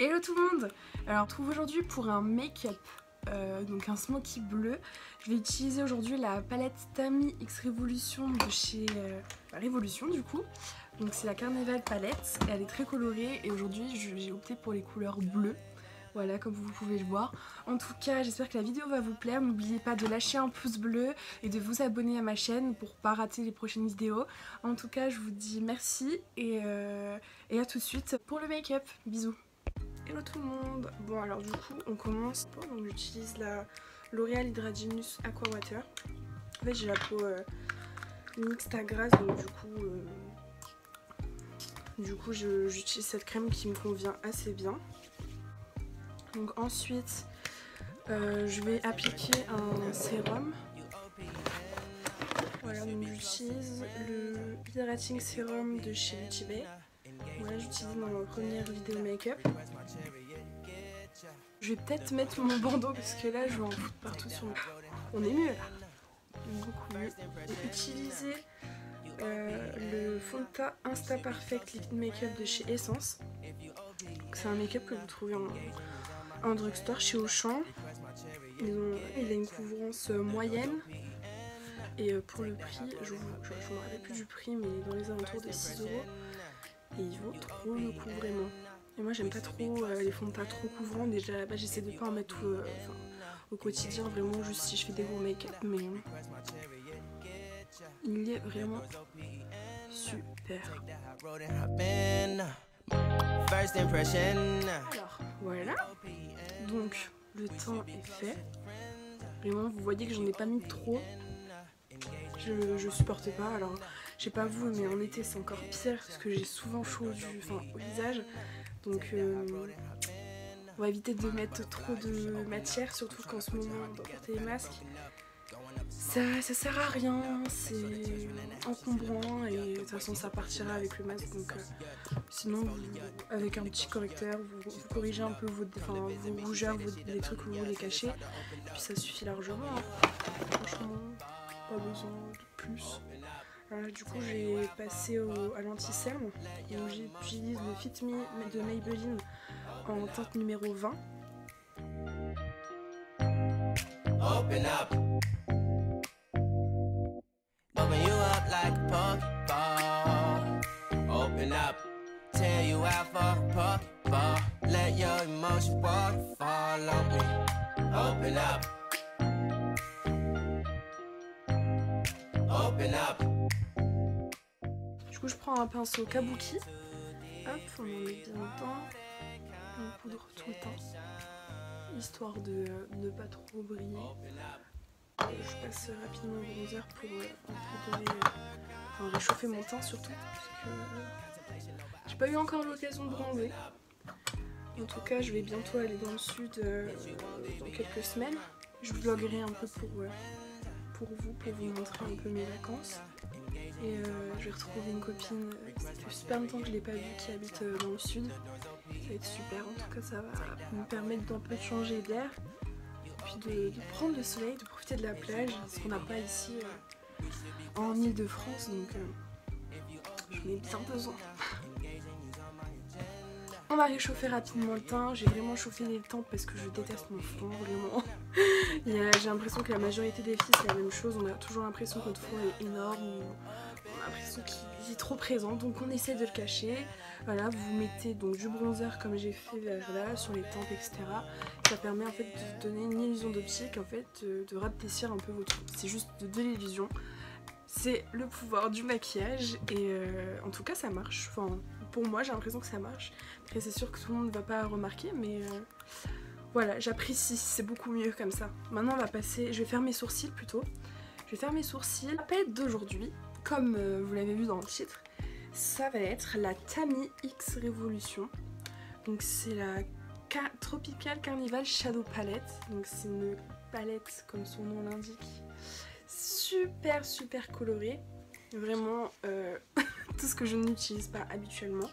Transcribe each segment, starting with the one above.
Hello tout le monde. Alors on se retrouve aujourd'hui pour un make-up, donc un smoky bleu. Je vais utiliser aujourd'hui la palette Tami X Revolution de chez Révolution du coup. Donc c'est la Carnival palette, elle est très colorée et aujourd'hui j'ai opté pour les couleurs bleues. Voilà, comme vous pouvez le voir. En tout cas, j'espère que la vidéo va vous plaire. N'oubliez pas de lâcher un pouce bleu et de vous abonner à ma chaîne pour pas rater les prochaines vidéos. En tout cas, je vous dis merci et à tout de suite pour le make-up. Bisous. Hello tout le monde. Bon alors du coup, on commence. Donc j'utilise la L'Oréal Hydra Genius Aqua Water. En fait, j'ai la peau mixte à grasse, donc du coup j'utilise cette crème qui me convient assez bien. Donc ensuite je vais appliquer un sérum. Voilà, donc j'utilise le Hydrating Serum de chez Beauty Bay. Voilà, j'utilise dans ma première vidéo make-up. Je vais peut-être mettre mon bandeau parce que là je vais en foutre partout sur moi. On est mieux là. Beaucoup mieux. J'ai utilisé le fond de teint Insta Perfect Liquid Makeup de chez Essence. C'est un make-up que vous trouvez en drugstore chez Auchan. Il a une couvrance moyenne. Et pour le prix, je ne me rappelle plus du prix, mais il est dans les alentours de 6 €. Et il vaut trop le coup vraiment. Et moi j'aime pas trop les fonds de teint trop couvrants. Déjà là-bas j'essaie de pas en mettre au quotidien, vraiment juste si je fais des gros make-up. Mais il est vraiment super. Alors voilà, donc le teint est fait. Vraiment vous voyez que j'en ai pas mis trop. Je supporte pas, alors je sais pas vous mais en été c'est encore pire parce que j'ai souvent chaud au visage. Donc on va éviter de mettre trop de matière, surtout qu'en ce moment on doit porter les masques. Ça sert à rien, c'est encombrant et de toute façon ça partira avec le masque. Donc sinon avec un petit correcteur vous corrigez un peu vos rougeurs, les trucs que vous voulez cacher. Et puis ça suffit largement, hein. Franchement pas besoin de plus. Alors, du coup j'ai passé à l'anti-cerne. Donc j'utilise le Fit Me de Maybelline en teinte numéro 20. Open up. Open you up like a Pokeball. Open up. Tear you out for a Pokeball. Let your emotions waterfall on me. Open up. Open up. Du coup je prends un pinceau Kabuki. Hop, on en met bien dedans. On poudre tout le temps, histoire de ne pas trop briller. Je passe rapidement au bronzer pour réchauffer mon teint surtout, parce que j'ai pas eu encore l'occasion de bronzer. En tout cas, je vais bientôt aller dans le sud dans quelques semaines. Je vloguerai un peu pour vous montrer un peu mes vacances. Et je vais retrouver une copine, ça fait super longtemps que je l'ai pas vue, qui habite dans le sud. Ça va être super, en tout cas ça va me permettre d'un peu de changer d'air. Et puis de prendre le soleil, de profiter de la plage, ce qu'on n'a pas ici en Ile-de-France, donc j'en ai bien besoin. On va réchauffer rapidement le teint. J'ai vraiment chauffé les tempes parce que je déteste mon front, vraiment. J'ai l'impression que la majorité des filles c'est la même chose. On a toujours l'impression que notre front est énorme. On a l'impression qu'il est trop présent, donc on essaie de le cacher. Voilà, vous mettez donc du bronzer comme j'ai fait vers là, sur les tempes, etc. Ça permet en fait de donner une illusion d'optique, en fait, de rapetissir un peu votre front. C'est juste de l'illusion. C'est le pouvoir du maquillage et en tout cas ça marche. Enfin, pour moi j'ai l'impression que ça marche. Après c'est sûr que tout le monde ne va pas remarquer, mais voilà, j'apprécie, c'est beaucoup mieux comme ça. Maintenant on va passer, je vais faire mes sourcils plutôt. Je vais faire mes sourcils. La palette d'aujourd'hui, comme vous l'avez vu dans le titre, ça va être la Tami X Revolution. Donc c'est la Tropical Carnival Shadow Palette. Donc c'est une palette comme son nom l'indique, super colorée. Vraiment tout ce que je n'utilise pas habituellement.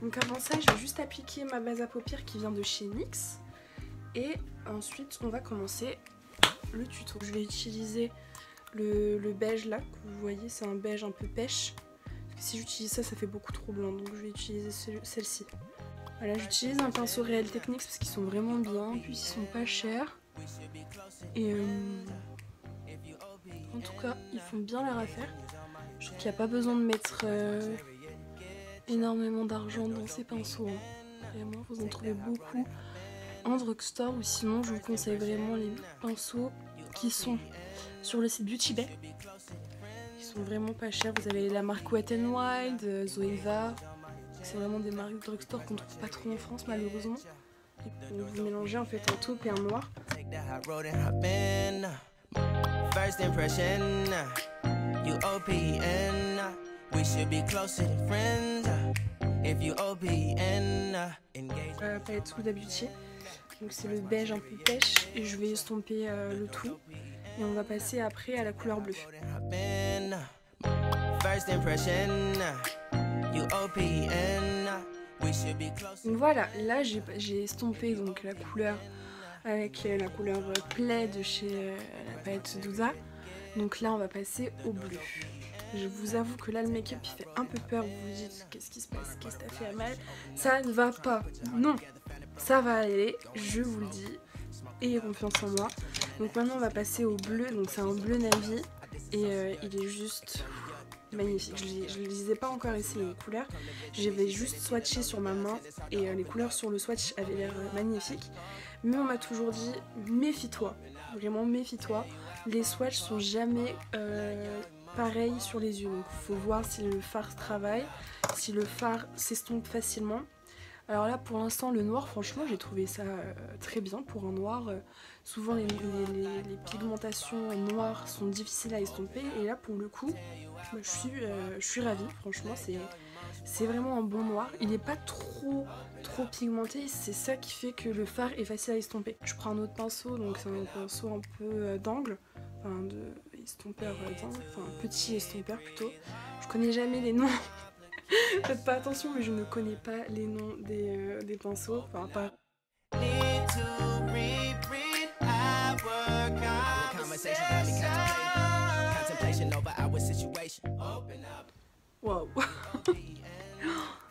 Donc avant ça je vais juste appliquer ma base à paupières qui vient de chez NYX. Et ensuite on va commencer le tuto. Je vais utiliser le beige là que vous voyez, c'est un beige un peu pêche. Parce que si j'utilise ça, ça fait beaucoup trop blanc, donc je vais utiliser celle-ci. Voilà, j'utilise un pinceau Real Techniques parce qu'ils sont vraiment bien, puis ils sont pas chers. Et en tout cas, ils font bien leur affaire. Je trouve qu'il n'y a pas besoin de mettre énormément d'argent dans ces pinceaux. Hein. Vraiment, vous en trouvez beaucoup en drugstore, ou sinon je vous conseille vraiment les pinceaux qui sont sur le site Beauty Bay. Ils sont vraiment pas chers. Vous avez la marque Wet n Wild, Zoeva. C'est vraiment des marques de drugstore qu'on trouve pas trop en France malheureusement. Et puis vous mélangez en fait un taupe et un noir. Palette Huda Beauty. Donc c'est le beige un peu pêche et je vais estomper le tout. Et on va passer après à la couleur bleue. Donc voilà, là j'ai estompé donc la couleur avec la couleur Play de chez la palette Huda. Donc là on va passer au bleu. Je vous avoue que là le make-up il fait un peu peur, vous vous dites qu'est-ce qui se passe, qu'est-ce que t'as fait à mal. Ça ne va pas, non, ça va aller, je vous le dis, ayez confiance en moi. Donc maintenant on va passer au bleu, donc c'est un bleu navy et il est juste magnifique. Je ne les ai pas encore essayé les couleurs, j'avais juste swatché sur ma main et les couleurs sur le swatch avaient l'air magnifiques. Mais on m'a toujours dit méfie-toi, vraiment méfie-toi, les swatchs sont jamais pareil sur les yeux, donc il faut voir si le fard travaille, si le fard s'estompe facilement. Alors là pour l'instant le noir, franchement j'ai trouvé ça très bien pour un noir. Souvent les pigmentations noires sont difficiles à estomper et là pour le coup je suis ravie, franchement c'est vraiment un bon noir. Il n'est pas trop pigmenté, c'est ça qui fait que le fard est facile à estomper. Je prends un autre pinceau, donc c'est un pinceau un peu d'angle, enfin de estompeur d'angle, enfin petit estompeur plutôt. Je connais jamais les noms. Faites pas attention, mais je ne connais pas les noms des pinceaux. Enfin, pas. Waouh.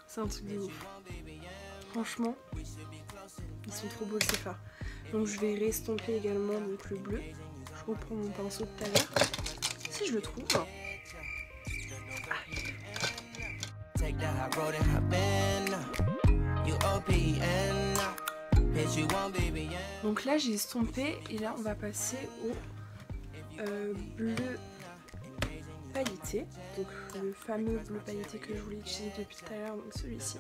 C'est un truc de ouf. Franchement, ils sont trop beaux ces fards. Donc je vais restomper également donc, le bleu. Je reprends mon pinceau de tout à l'heure. Si je le trouve. Donc là j'ai estompé et là on va passer au bleu pailleté, donc le fameux bleu pailleté que je voulais utiliser depuis tout à l'heure, donc celui-ci.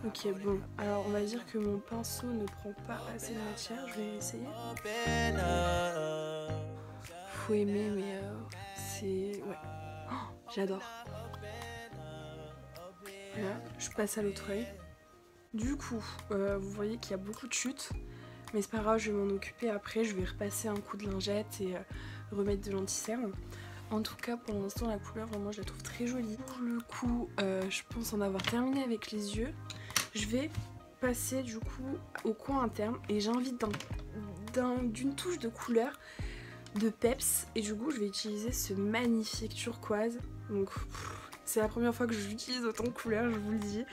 Ok, bon, alors on va dire que mon pinceau ne prend pas assez de matière, je vais essayer. Faut aimer, mais c'est... ouais, oh, j'adore. Voilà, je passe à l'autre œil. Du coup, vous voyez qu'il y a beaucoup de chutes, mais c'est pas grave, je vais m'en occuper après, je vais repasser un coup de lingette et remettre de l'anti-cerne. En tout cas, pour l'instant, la couleur, vraiment, je la trouve très jolie. Pour le coup, je pense en avoir terminé avec les yeux. Je vais passer du coup au coin interne et j'ai envie d'une touche de couleur de peps. Et du coup, je vais utiliser ce magnifique turquoise. Donc, c'est la première fois que j'utilise autant de couleurs, je vous le dis.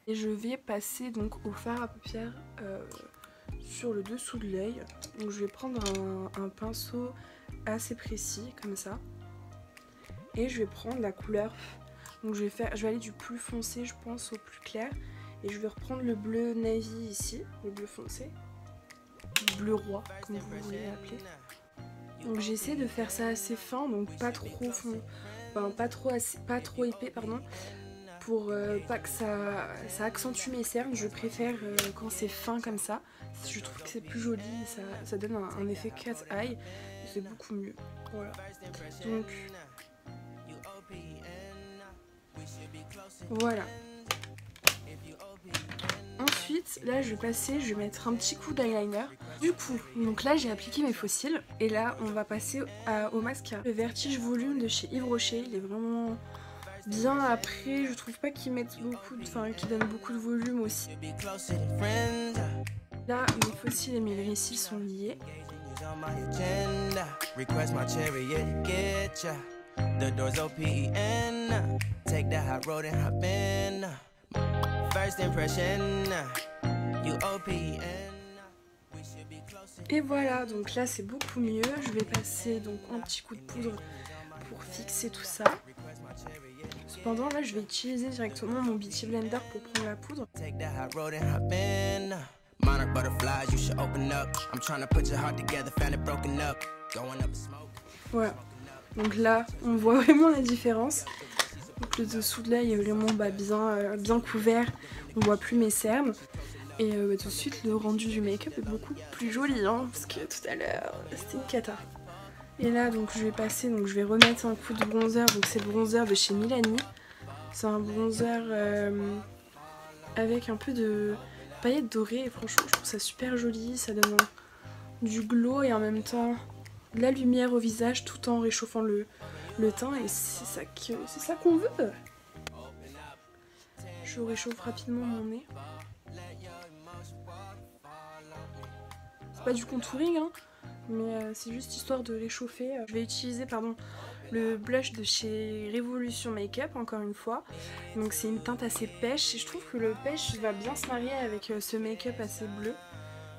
Et je vais passer donc au fard à paupières sur le dessous de l'œil. Donc je vais prendre un pinceau assez précis comme ça. Et je vais prendre la couleur. Donc je vais aller du plus foncé je pense au plus clair. Et je vais reprendre le bleu navy ici, le bleu foncé. Bleu roi comme vous voulez l'appeler. Donc j'essaie de faire ça assez fin, donc pas trop fond, enfin pas trop épais pardon. Pour pas que ça accentue mes cernes, je préfère quand c'est fin comme ça. Je trouve que c'est plus joli, ça donne un effet cat eye, c'est beaucoup mieux. Voilà. Donc voilà. Ensuite, là je vais mettre un petit coup d'eyeliner. Du coup, donc là j'ai appliqué mes faux cils et là on va passer au mascara. Le Vertige Volume de chez Yves Rocher, il est vraiment bien. Après je trouve pas qu'ils mettent beaucoup qu'ils donnent beaucoup de volume aussi. Là mes faux cils et mes vrais cils sont liés. Et voilà, donc là c'est beaucoup mieux. Je vais passer donc un petit coup de poudre pour fixer tout ça. Cependant là je vais utiliser directement mon Beauty Blender pour prendre la poudre. Voilà, donc là on voit vraiment la différence. Donc le dessous de l'œil est vraiment bien couvert, on voit plus mes cernes. Et tout de suite le rendu du make-up est beaucoup plus joli hein, parce que tout à l'heure c'était une cata. Et là donc je vais passer, donc je vais remettre un coup de bronzer, donc c'est le bronzer de chez Milani. C'est un bronzer avec un peu de paillettes dorées et franchement je trouve ça super joli, ça donne du glow et en même temps de la lumière au visage tout en réchauffant le teint et c'est ça qu'on veut. Je réchauffe rapidement mon nez. C'est pas du contouring hein, mais c'est juste histoire de réchauffer. Je vais utiliser le blush de chez Révolution Makeup encore une fois. Donc c'est une teinte assez pêche et je trouve que le pêche va bien se marier avec ce make-up assez bleu.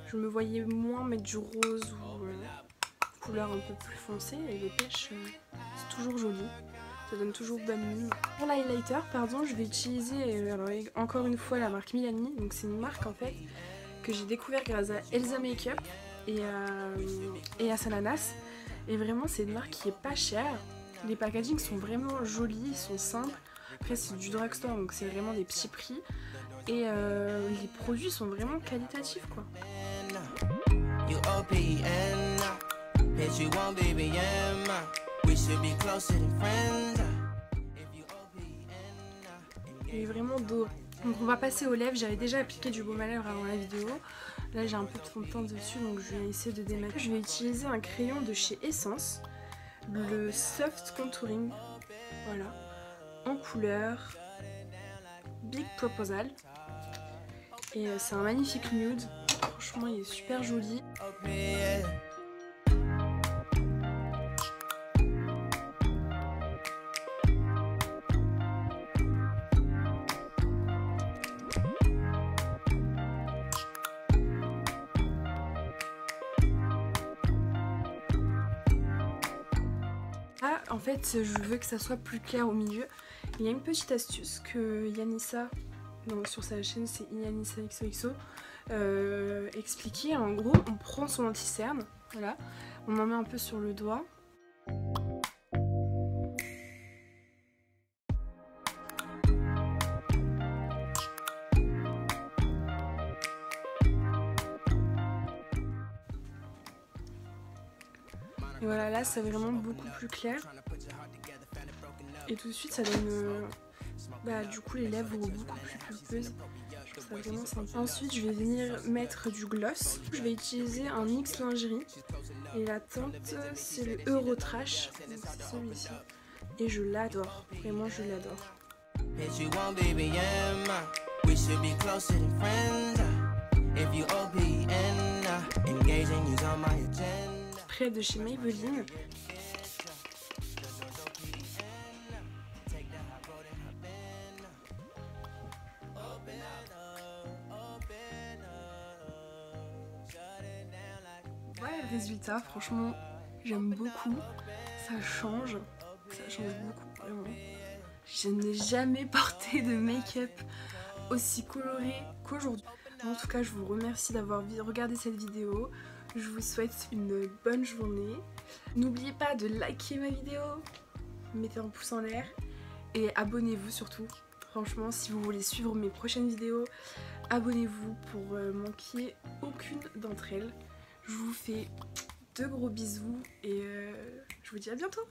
Je me voyais moins mettre du rose ou couleur un peu plus foncée et le pêche c'est toujours joli. Ça donne toujours bonne mine. Pour l'highlighter, je vais utiliser alors, encore une fois la marque Milani. Donc c'est une marque en fait que j'ai découvert grâce à Elsa Makeup et à Salanas. Et vraiment c'est une marque qui est pas chère. Les packagings sont vraiment jolis, ils sont simples. Après c'est du drugstore donc c'est vraiment des petits prix. Et les produits sont vraiment qualitatifs quoi. Il est vraiment doré. Donc on va passer aux lèvres. J'avais déjà appliqué du baume à lèvres avant la vidéo. Là j'ai un peu de fond de teint dessus donc je vais essayer de démaquiller. Je vais utiliser un crayon de chez Essence, le Soft Contouring, voilà, en couleur Big Proposal. Et c'est un magnifique nude. Franchement il est super joli. Ah, en fait, je veux que ça soit plus clair au milieu. Il y a une petite astuce que Yanissa, sur sa chaîne, c'est Yanissa XOXO, expliquait. En gros, on prend son anti-cerne, voilà, on en met un peu sur le doigt. Et voilà, là c'est vraiment beaucoup plus clair. Et tout de suite ça donne du coup les lèvres beaucoup plus pulpeuses. Je trouve ça vraiment sympa. Ensuite je vais venir mettre du gloss. Je vais utiliser un NYX lingerie. Et la teinte c'est le Eurotrash. Donc c'est celui-ci. Et je l'adore. Vraiment je l'adore. Près de chez Maybelline. Voilà le résultat, franchement j'aime beaucoup, ça change beaucoup vraiment. Je n'ai jamais porté de make-up aussi coloré qu'aujourd'hui. En tout cas je vous remercie d'avoir regardé cette vidéo. Je vous souhaite une bonne journée. N'oubliez pas de liker ma vidéo, mettez un pouce en l'air et abonnez-vous surtout. Franchement, si vous voulez suivre mes prochaines vidéos, abonnez-vous pour manquer aucune d'entre elles. Je vous fais de gros bisous et je vous dis à bientôt.